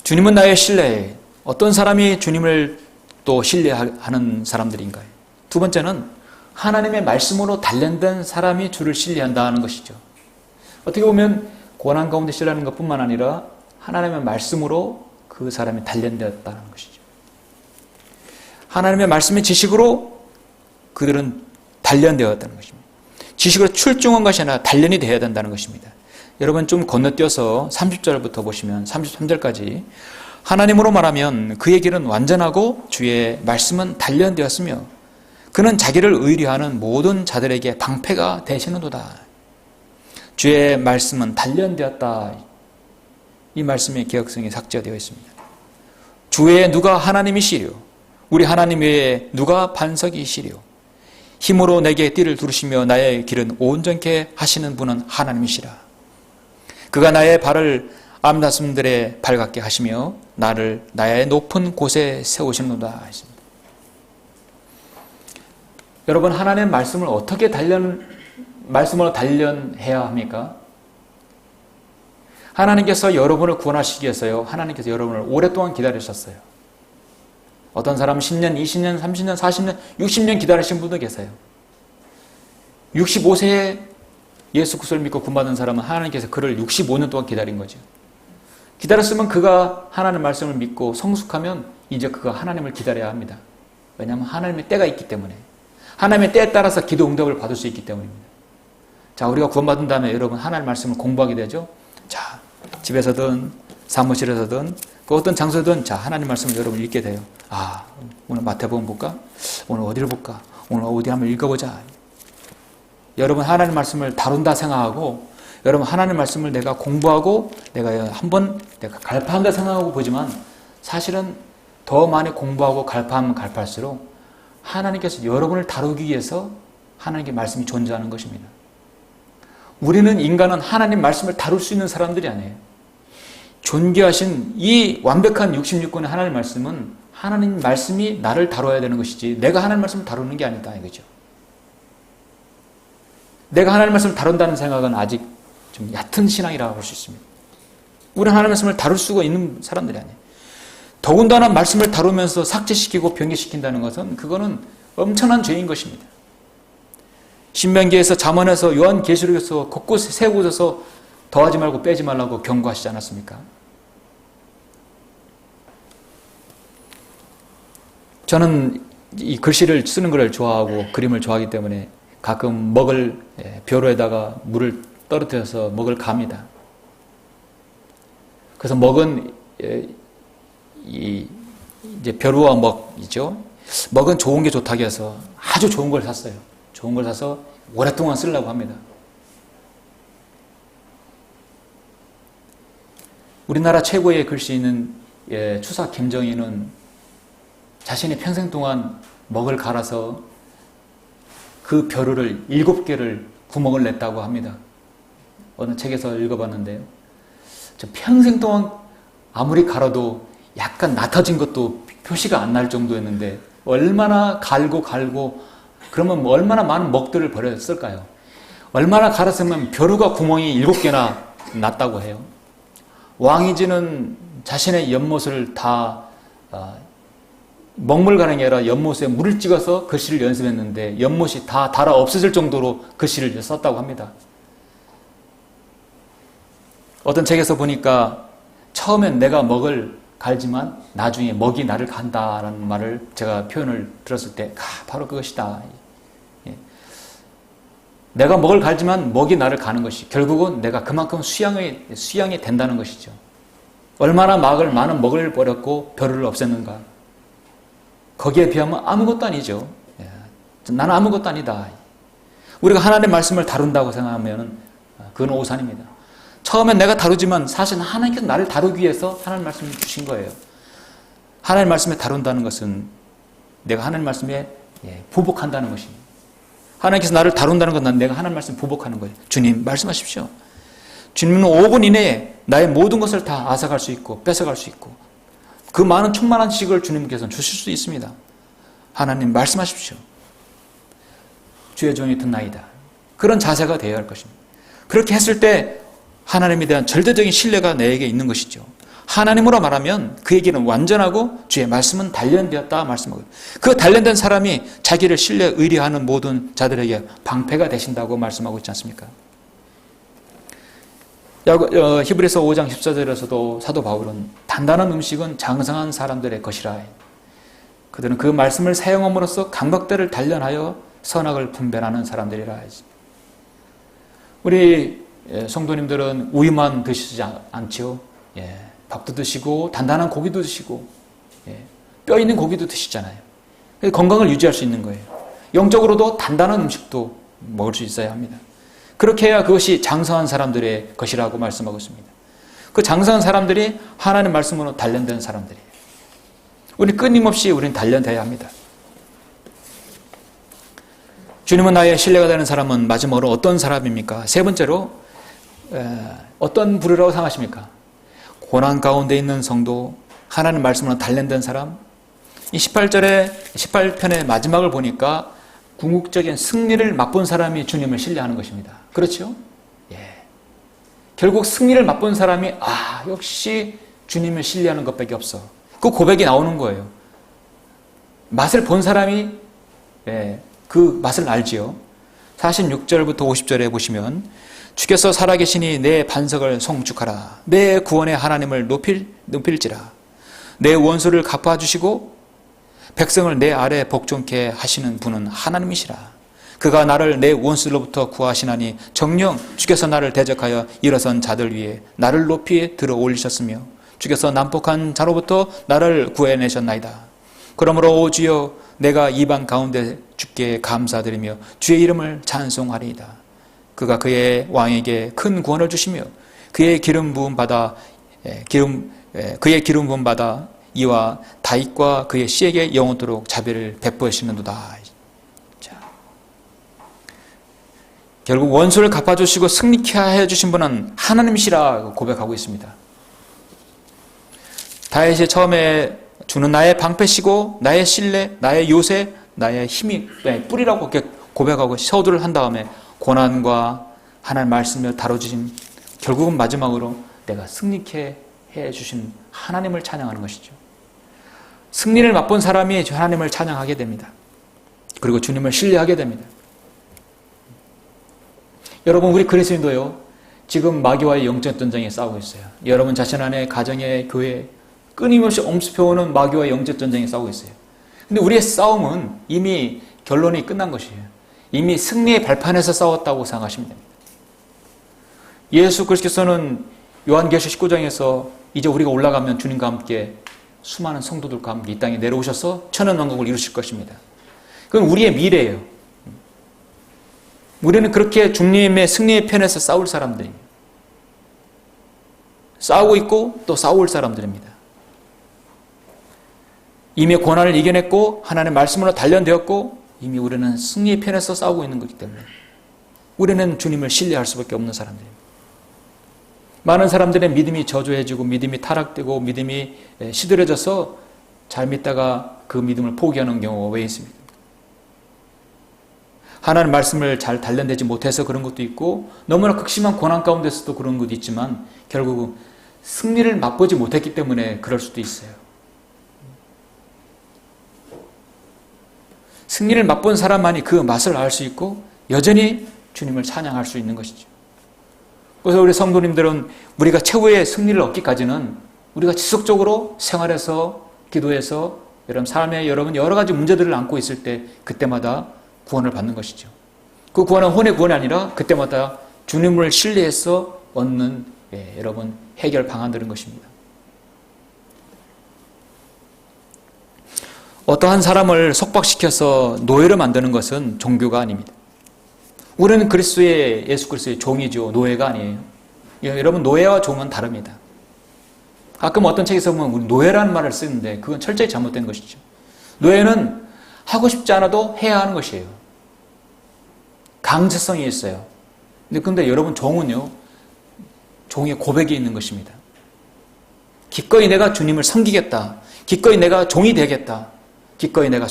주님은 나의 신뢰. 어떤 사람이 주님을 또 신뢰하는 사람들인가요? 두 번째는 하나님의 말씀으로 단련된 사람이 주를 신뢰한다는 것이죠. 어떻게 보면 고난 가운데 신뢰하는 것뿐만 아니라 하나님의 말씀으로 그 사람이 단련되었다는 것이죠. 하나님의 말씀의 지식으로 그들은 단련되었다는 것입니다. 지식으로 출중한 것이 아니라 단련이 되어야 된다는 것입니다. 여러분 좀 건너뛰어서 30절부터 보시면 33절까지 하나님으로 말하면 그의 길은 완전하고 주의 말씀은 단련되었으며 그는 자기를 의뢰하는 모든 자들에게 방패가 되시는도다. 주의 말씀은 단련되었다. 이 말씀의 개혁성이 삭제되어 있습니다. 주 외에 누가 하나님이시려? 우리 하나님 외에 누가 반석이시려? 힘으로 내게 띠를 두르시며 나의 길은 온전케 하시는 분은 하나님이시라. 그가 나의 발을 암사슴들의 발 같게 하시며 나를 나의 높은 곳에 세우시는도다 했습니다. 여러분, 하나님의 말씀을 어떻게 말씀으로 단련해야 합니까? 하나님께서 여러분을 구원하시기 위해서요, 하나님께서 여러분을 오랫동안 기다리셨어요. 어떤 사람은 10년, 20년, 30년, 40년, 60년 기다리신 분도 계세요. 65세에 예수 그리스도를 믿고 구원받은 사람은 하나님께서 그를 65년 동안 기다린 거죠. 기다렸으면 그가 하나님의 말씀을 믿고 성숙하면 이제 그가 하나님을 기다려야 합니다. 왜냐하면 하나님의 때가 있기 때문에, 하나님의 때에 따라서 기도 응답을 받을 수 있기 때문입니다. 자, 우리가 구원받은 다음에 여러분 하나님의 말씀을 공부하게 되죠. 자, 집에서든 사무실에서든 그 어떤 장소든 자, 하나님 말씀을 여러분 읽게 돼요. 아, 오늘 마태복음 볼까? 오늘 어디를 볼까? 오늘 어디 한번 읽어보자. 여러분 하나님 말씀을 다룬다 생각하고, 여러분 하나님 말씀을 내가 공부하고 내가 한번 내가 갈파한다 생각하고 보지만 사실은 더 많이 공부하고 갈파하면 갈파할수록 하나님께서 여러분을 다루기 위해서 하나님의 말씀이 존재하는 것입니다. 우리는 인간은 하나님 말씀을 다룰 수 있는 사람들이 아니에요. 존귀하신 이 완벽한 66권의 하나님 말씀은 하나님 말씀이 나를 다뤄야 되는 것이지 내가 하나님 말씀을 다루는 게 아니다 이거죠. 내가 하나님 말씀을 다룬다는 생각은 아직 좀 얕은 신앙이라고 볼 수 있습니다. 우리는 하나님 말씀을 다룰 수가 있는 사람들이 아니에요. 더군다나 말씀을 다루면서 삭제시키고 변개시킨다는 것은 그거는 엄청난 죄인 것입니다. 신명기에서 잠언에서 요한계시록에서 곳곳에 세 곳에서 더하지 말고 빼지 말라고 경고하시지 않았습니까? 저는 이 글씨를 쓰는 걸 좋아하고 그림을 좋아하기 때문에 가끔 먹을 벼로에다가 물을 떨어뜨려서 먹을 갑니다. 그래서 먹은 이제 벼루와 먹이죠. 먹은 좋은 게 좋다고 해서 아주 좋은 걸 샀어요. 좋은 걸 사서 오랫동안 쓰려고 합니다. 우리나라 최고의 글씨인 추사 김정희는 자신이 평생 동안 먹을 갈아서 그 벼루를 7개를 구멍을 냈다고 합니다. 어느 책에서 읽어봤는데요. 저 평생 동안 아무리 갈아도 약간 나타진 것도 표시가 안 날 정도였는데 얼마나 갈고 그러면 얼마나 많은 먹들을 버렸을까요? 얼마나 갈았으면 벼루가 구멍이 7개나 났다고 해요. 왕이지는 자신의 연못을 다 먹물 가는 게 아니라 연못에 물을 찍어서 글씨를 연습했는데 연못이 다 닳아 없어질 정도로 글씨를 썼다고 합니다. 어떤 책에서 보니까 처음엔 내가 먹을 갈지만 나중에 먹이 나를 간다라는 말을 제가 표현을 들었을 때 바로 그것이다. 내가 먹을 갈지만 먹이 나를 가는 것이 결국은 내가 그만큼 수양이 된다는 것이죠. 얼마나 많은 먹을 버렸고 벼루를 없앴는가. 거기에 비하면 아무것도 아니죠. 나는 아무것도 아니다. 우리가 하나님의 말씀을 다룬다고 생각하면 그건 오산입니다. 처음엔 내가 다루지만 사실 하나님께서 나를 다루기 위해서 하나님 말씀을 주신 거예요. 하나님 말씀에 다룬다는 것은 내가 하나님 말씀에 보복한다는 것입니다. 하나님께서 나를 다룬다는 건 난 내가 하나님 말씀에 보복하는 거예요. 주님 말씀하십시오. 주님은 5분 이내에 나의 모든 것을 다 앗아갈 수 있고 뺏어갈 수 있고 그 많은 충만한 지식을 주님께서는 주실 수 있습니다. 하나님 말씀하십시오. 주의 종이 듣나이다. 그런 자세가 되어야 할 것입니다. 그렇게 했을 때 하나님에 대한 절대적인 신뢰가 내게 있는 것이죠. 하나님으로 말하면 그에게는 완전하고 주의 말씀은 단련되었다 말씀하고 그 단련된 사람이 자기를 신뢰 의뢰하는 모든 자들에게 방패가 되신다고 말씀하고 있지 않습니까? 히브리서 5장 14절에서도 사도 바울은 단단한 음식은 장성한 사람들의 것이라. 그들은 그 말씀을 사용함으로써 감각들을 단련하여 선악을 분별하는 사람들이라. 우리 성도님들은 우유만 드시지 않지요. 밥도 드시고 단단한 고기도 드시고 뼈 있는 고기도 드시잖아요. 건강을 유지할 수 있는 거예요. 영적으로도 단단한 음식도 먹을 수 있어야 합니다. 그렇게 해야 그것이 장성한 사람들의 것이라고 말씀하고 있습니다. 그 장성한 사람들이 하나님의 말씀으로 단련된 사람들이에요. 우리 끊임없이 우리는 단련돼야 합니다. 주님은 나의 신뢰가 되는 사람은 마지막으로 어떤 사람입니까? 세 번째로 어떤 부류라고 생각하십니까? 고난 가운데 있는 성도, 하나님 말씀으로 단련된 사람. 이 18편의 마지막을 보니까 궁극적인 승리를 맛본 사람이 주님을 신뢰하는 것입니다. 그렇죠? 결국 승리를 맛본 사람이 역시 주님을 신뢰하는 것밖에 없어. 그 고백이 나오는 거예요. 맛을 본 사람이 그 맛을 알지요. 46절부터 50절에 보시면 주께서 살아계시니 내 반석을 송축하라. 내 구원의 하나님을 높일지라. 내 원수를 갚아주시고 백성을 내 아래 복종케 하시는 분은 하나님이시라. 그가 나를 내 원수로부터 구하시나니 정녕 주께서 나를 대적하여 일어선 자들 위에 나를 높이 들어 올리셨으며 주께서 난폭한 자로부터 나를 구해내셨나이다. 그러므로 오 주여 내가 이방 가운데 주께 감사드리며 주의 이름을 찬송하리이다. 그가 그의 왕에게 큰 구원을 주시며 그의 기름 부음 받아 이와 다윗과 그의 씨에게 영원토록 자비를 베푸시는도다. 결국 원수를 갚아주시고 승리케 해주신 분은 하나님이시라 고백하고 있습니다. 다윗이 처음에 주는 나의 방패시고 나의 신뢰, 나의 요새, 나의 힘이 뿌리라고 고백하고 서두를 한 다음에 고난과 하나님 말씀을 다뤄주신 결국은 마지막으로 내가 승리케 해주신 하나님을 찬양하는 것이죠. 승리를 맛본 사람이 하나님을 찬양하게 됩니다. 그리고 주님을 신뢰하게 됩니다. 여러분 우리 그리스도인도요 지금 마귀와의 영적 전쟁에 싸우고 있어요. 여러분 자신 안에 가정에 교회 끊임없이 엄습해오는 마귀와의 영적 전쟁에 싸우고 있어요. 근데 우리의 싸움은 이미 결론이 끝난 것이에요. 이미 승리의 발판에서 싸웠다고 생각하시면 됩니다. 예수 그리스도께서는 요한계시록 19장에서 이제 우리가 올라가면 주님과 함께 수많은 성도들과 함께 이 땅에 내려오셔서 천연왕국을 이루실 것입니다. 그건 우리의 미래예요. 우리는 그렇게 주님의 승리의 편에서 싸울 사람들입니다. 싸우고 있고 또 싸울 사람들입니다. 이미 고난을 이겨냈고 하나님의 말씀으로 단련되었고 이미 우리는 승리의 편에서 싸우고 있는 것이기 때문에 우리는 주님을 신뢰할 수밖에 없는 사람들입니다. 많은 사람들의 믿음이 저조해지고 믿음이 타락되고 믿음이 시들해져서 잘 믿다가 그 믿음을 포기하는 경우가 왜 있습니까? 하나님의 말씀을 잘 단련되지 못해서 그런 것도 있고 너무나 극심한 고난 가운데서도 그런 것도 있지만 결국은 승리를 맛보지 못했기 때문에 그럴 수도 있어요. 승리를 맛본 사람만이 그 맛을 알 수 있고 여전히 주님을 찬양할 수 있는 것이죠. 그래서 우리 성도님들은 우리가 최후의 승리를 얻기까지는 우리가 지속적으로 생활해서 기도해서 여러분 삶에 여러분 여러 가지 문제들을 안고 있을 때 그때마다 구원을 받는 것이죠. 그 구원은 혼의 구원이 아니라 그때마다 주님을 신뢰해서 얻는 여러분 해결 방안들인 것입니다. 어떠한 사람을 속박시켜서 노예로 만드는 것은 종교가 아닙니다. 우리는 예수 그리스도의 종이죠. 노예가 아니에요. 여러분 노예와 종은 다릅니다. 가끔 어떤 책에서 보면 우리 노예라는 말을 쓰는데 그건 철저히 잘못된 것이죠. 노예는 하고 싶지 않아도 해야 하는 것이에요. 강제성이 있어요. 근데 여러분 종은요. 종의 고백이 있는 것입니다. 기꺼이 내가 주님을 섬기겠다. 기꺼이 내가 종이 되겠다. 기꺼이 내가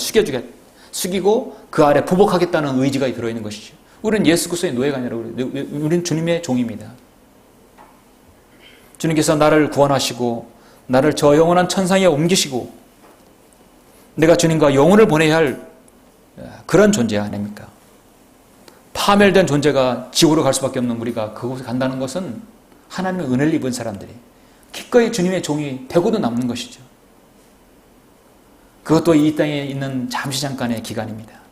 숙이고 그 아래 부복하겠다는 의지가 들어있는 것이죠. 우리는 예수 그리스도의 노예가 아니라 우리는 주님의 종입니다. 주님께서 나를 구원하시고 나를 저 영원한 천상에 옮기시고 내가 주님과 영혼을 보내야 할 그런 존재 아닙니까? 파멸된 존재가 지구로 갈 수밖에 없는 우리가 그곳에 간다는 것은 하나님의 은혜를 입은 사람들이 기꺼이 주님의 종이 되고도 남는 것이죠. 그것도 이 땅에 있는 잠시 잠깐의 기간입니다.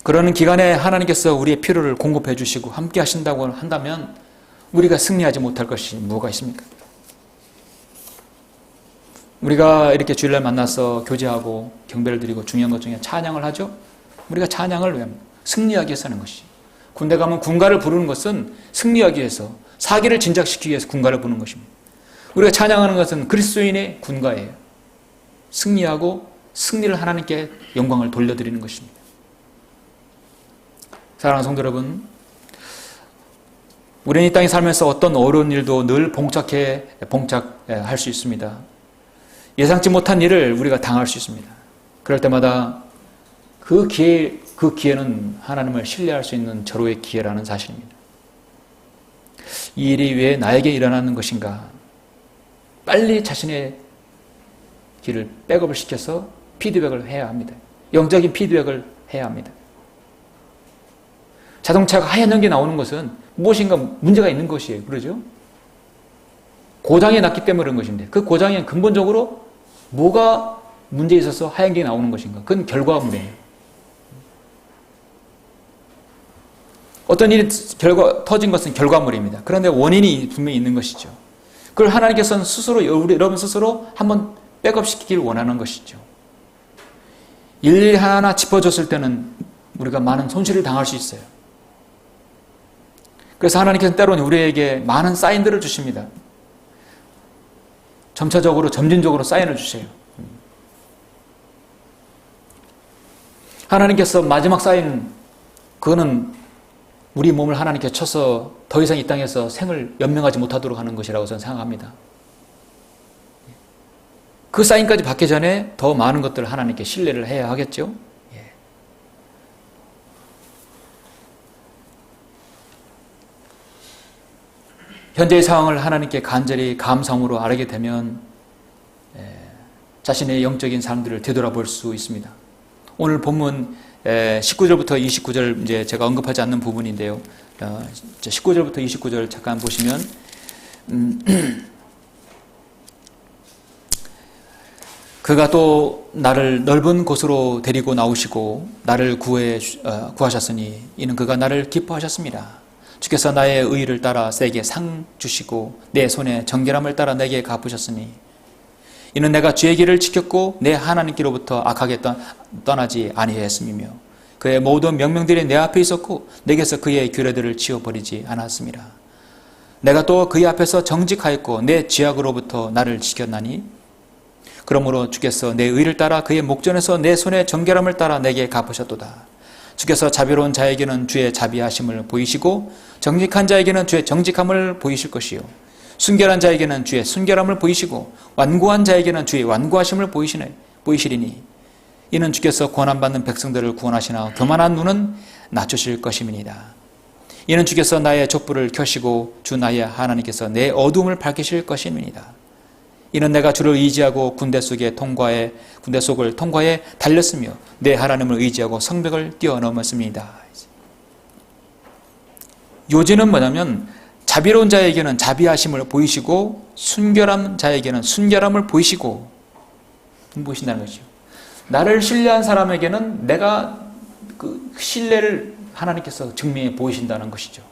그러는 기간에 하나님께서 우리의 필요를 공급해 주시고 함께 하신다고 한다면 우리가 승리하지 못할 것이 뭐가 있습니까? 우리가 이렇게 주일날 만나서 교제하고 경배를 드리고 중요한 것 중에 찬양을 하죠. 우리가 찬양을 왜 합니까? 승리하기 위해서 하는 것이. 군대 가면 군가를 부르는 것은 승리하기 위해서, 사기를 진작시키기 위해서 군가를 부르는 것입니다. 우리가 찬양하는 것은 그리스도인의 군가예요. 승리하고 승리를 하나님께 영광을 돌려드리는 것입니다. 사랑하는 성도 여러분, 우리는 이 땅에 살면서 어떤 어려운 일도 늘 봉착할 수 있습니다. 예상치 못한 일을 우리가 당할 수 있습니다. 그럴 때마다 그 기회는 하나님을 신뢰할 수 있는 절호의 기회라는 사실입니다. 이 일이 왜 나에게 일어나는 것인가? 빨리 자신의 길을 백업을 시켜서 피드백을 해야 합니다. 영적인 피드백을 해야 합니다. 자동차가 하얀 연기 나오는 것은 무엇인가 문제가 있는 것이에요. 그러죠? 고장이 났기 때문에 그런 것인데 그 고장이 근본적으로 뭐가 문제 있어서 하얀 게 나오는 것인가? 그건 결과물이에요. 어떤 일이 터진 것은 결과물입니다. 그런데 원인이 분명히 있는 것이죠. 그걸 하나님께서는 스스로, 여러분 스스로 한번 백업시키길 원하는 것이죠. 일일이 하나하나 짚어줬을 때는 우리가 많은 손실을 당할 수 있어요. 그래서 하나님께서는 때로는 우리에게 많은 사인들을 주십니다. 점진적으로 사인을 주세요. 하나님께서 마지막 사인, 그거는 우리 몸을 하나님께 쳐서 더 이상 이 땅에서 생을 연명하지 못하도록 하는 것이라고 저는 생각합니다. 그 사인까지 받기 전에 더 많은 것들을 하나님께 신뢰를 해야 하겠죠. 현재의 상황을 하나님께 간절히 감사함으로 아뢰게 되면 자신의 영적인 삶들을 되돌아볼 수 있습니다. 오늘 본문 19절부터 29절 이제 제가 언급하지 않는 부분인데요. 19절부터 29절 잠깐 보시면 그가 또 나를 넓은 곳으로 데리고 나오시고 나를 구하셨으니 이는 그가 나를 기뻐하셨습니다. 주께서 나의 의를 따라 내게 상 주시고 내 손에 정결함을 따라 내게 갚으셨으니 이는 내가 주의 길을 지켰고 내 하나님께로부터 악하게 떠나지 아니하였음이며 그의 모든 명령들이 내 앞에 있었고 내게서 그의 규례들을 지워버리지 않았습니다. 내가 또 그의 앞에서 정직하였고 내 죄악으로부터 나를 지켰나니 그러므로 주께서 내 의를 따라 그의 목전에서 내 손의 정결함을 따라 내게 갚으셨도다. 주께서 자비로운 자에게는 주의 자비하심을 보이시고 정직한 자에게는 주의 정직함을 보이실 것이요 순결한 자에게는 주의 순결함을 보이시고 완고한 자에게는 주의 완고하심을 보이시리니 이는 주께서 고난받는 백성들을 구원하시나 교만한 눈은 낮추실 것임이니이다. 이는 주께서 나의 촛불을 켜시고 주 나의 하나님께서 내 어두움을 밝히실 것임이니이다. 이는 내가 주를 의지하고 군대 속을 통과해 달렸으며 내 하나님을 의지하고 성벽을 뛰어넘었습니다. 요지는 뭐냐면 자비로운 자에게는 자비하심을 보이시고 순결한 자에게는 순결함을 보이시고 보이신다는 것이죠. 나를 신뢰한 사람에게는 내가 그 신뢰를 하나님께서 증명해 보이신다는 것이죠.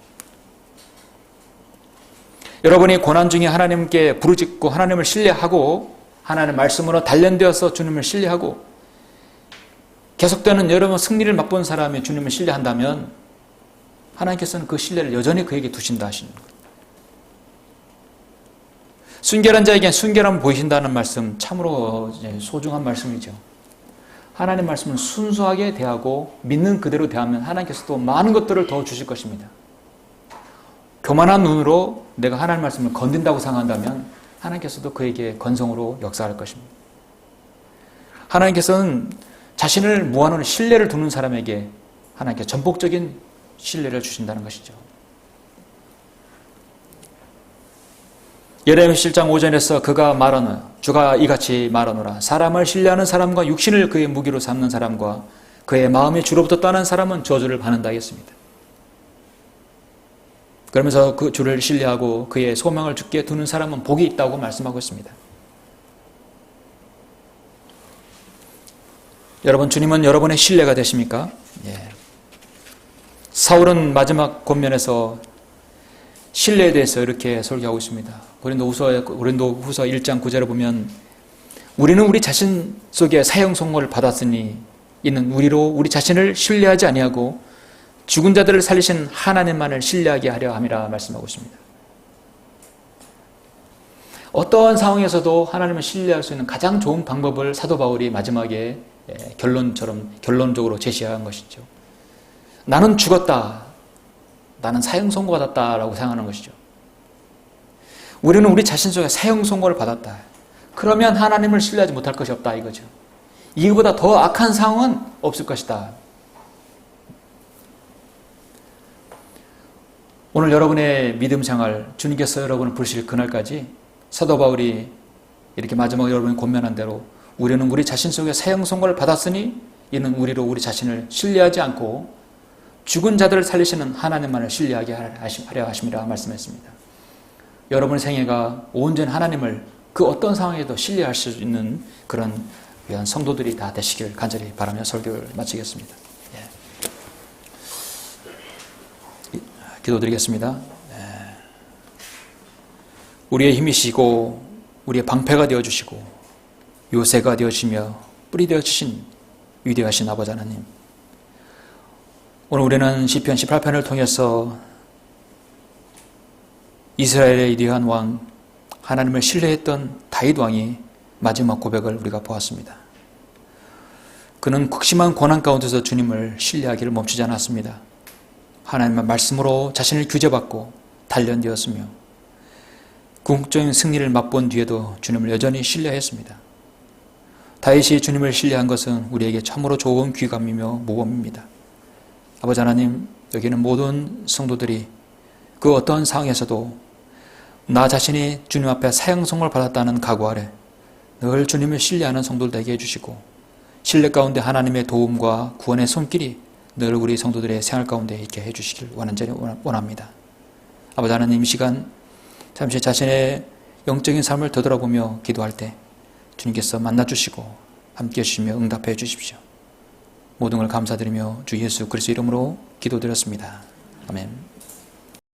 여러분이 고난 중에 하나님께 부르짖고 하나님을 신뢰하고 하나님의 말씀으로 단련되어서 주님을 신뢰하고 계속되는 여러분 승리를 맛본 사람이 주님을 신뢰한다면 하나님께서는 그 신뢰를 여전히 그에게 두신다 하시는 거예요. 순결한 자에게 순결함을 보이신다는 말씀 참으로 소중한 말씀이죠. 하나님 말씀을 순수하게 대하고 믿는 그대로 대하면 하나님께서도 많은 것들을 더 주실 것입니다. 교만한 눈으로 내가 하나님 말씀을 건든다고 생각한다면 하나님께서도 그에게 건성으로 역사할 것입니다. 하나님께서는 자신을 무한한 신뢰를 두는 사람에게 하나님께 전폭적인 신뢰를 주신다는 것이죠. 예레미야 7장 5절에서 그가 말하노 주가 이같이 말하노라 사람을 신뢰하는 사람과 육신을 그의 무기로 삼는 사람과 그의 마음이 주로부터 떠난 사람은 저주를 받는다 했습니다. 그러면서 그 주를 신뢰하고 그의 소망을 주께 두는 사람은 복이 있다고 말씀하고 있습니다. 여러분, 주님은 여러분의 신뢰가 되십니까? 예. 사울은 마지막 권면에서 신뢰에 대해서 이렇게 설교하고 있습니다. 고린도후서 1장 9절에 보면 우리는 우리 자신 속에 사형 선고를 받았으니 이는 우리로 우리 자신을 신뢰하지 아니하고 죽은 자들을 살리신 하나님만을 신뢰하게 하려 함이라 말씀하고 있습니다. 어떠한 상황에서도 하나님을 신뢰할 수 있는 가장 좋은 방법을 사도 바울이 마지막에 결론적으로 제시한 것이죠. 나는 죽었다. 나는 사형 선고받았다라고 생각하는 것이죠. 우리는 우리 자신 속에 사형 선고를 받았다. 그러면 하나님을 신뢰하지 못할 것이 없다 이거죠. 이거보다 더 악한 상황은 없을 것이다. 오늘 여러분의 믿음 생활, 주님께서 여러분을 부르실 그날까지 사도 바울이 이렇게 마지막에 여러분이 권면한 대로 우리는 우리 자신 속에 사형 선고를 받았으니 이는 우리로 우리 자신을 신뢰하지 않고 죽은 자들을 살리시는 하나님만을 신뢰하게 하려 하심이라 말씀했습니다. 여러분의 생애가 온전히 하나님을 그 어떤 상황에도 신뢰할 수 있는 그런 위한 성도들이 다 되시길 간절히 바라며 설교를 마치겠습니다. 기도드리겠습니다. 우리의 힘이시고 우리의 방패가 되어주시고 요새가 되어주시며 뿌리 되어주신 위대하신 아버지 하나님, 오늘 우리는 시편 18편을 통해서 이스라엘의 위대한 왕 하나님을 신뢰했던 다윗 왕이 마지막 고백을 우리가 보았습니다. 그는 극심한 고난 가운데서 주님을 신뢰하기를 멈추지 않았습니다. 하나님의 말씀으로 자신을 규제받고 단련되었으며 궁극적인 승리를 맛본 뒤에도 주님을 여전히 신뢰했습니다. 다윗이 주님을 신뢰한 것은 우리에게 참으로 좋은 귀감이며 모범입니다. 아버지 하나님, 여기는 모든 성도들이 그 어떤 상황에서도 나 자신이 주님 앞에 사형 선고를 받았다는 각오 아래 늘 주님을 신뢰하는 성도들 되게 해주시고 신뢰 가운데 하나님의 도움과 구원의 손길이 늘 우리 성도들의 생활 가운데 있게 해주시길 완전히 원합니다. 아버지 하나님, 이 시간 잠시 자신의 영적인 삶을 되돌아보며 기도할 때 주님께서 만나주시고 함께해 주시며 응답해 주십시오. 모든 걸 감사드리며 주 예수 그리스도 이름으로 기도드렸습니다. 아멘.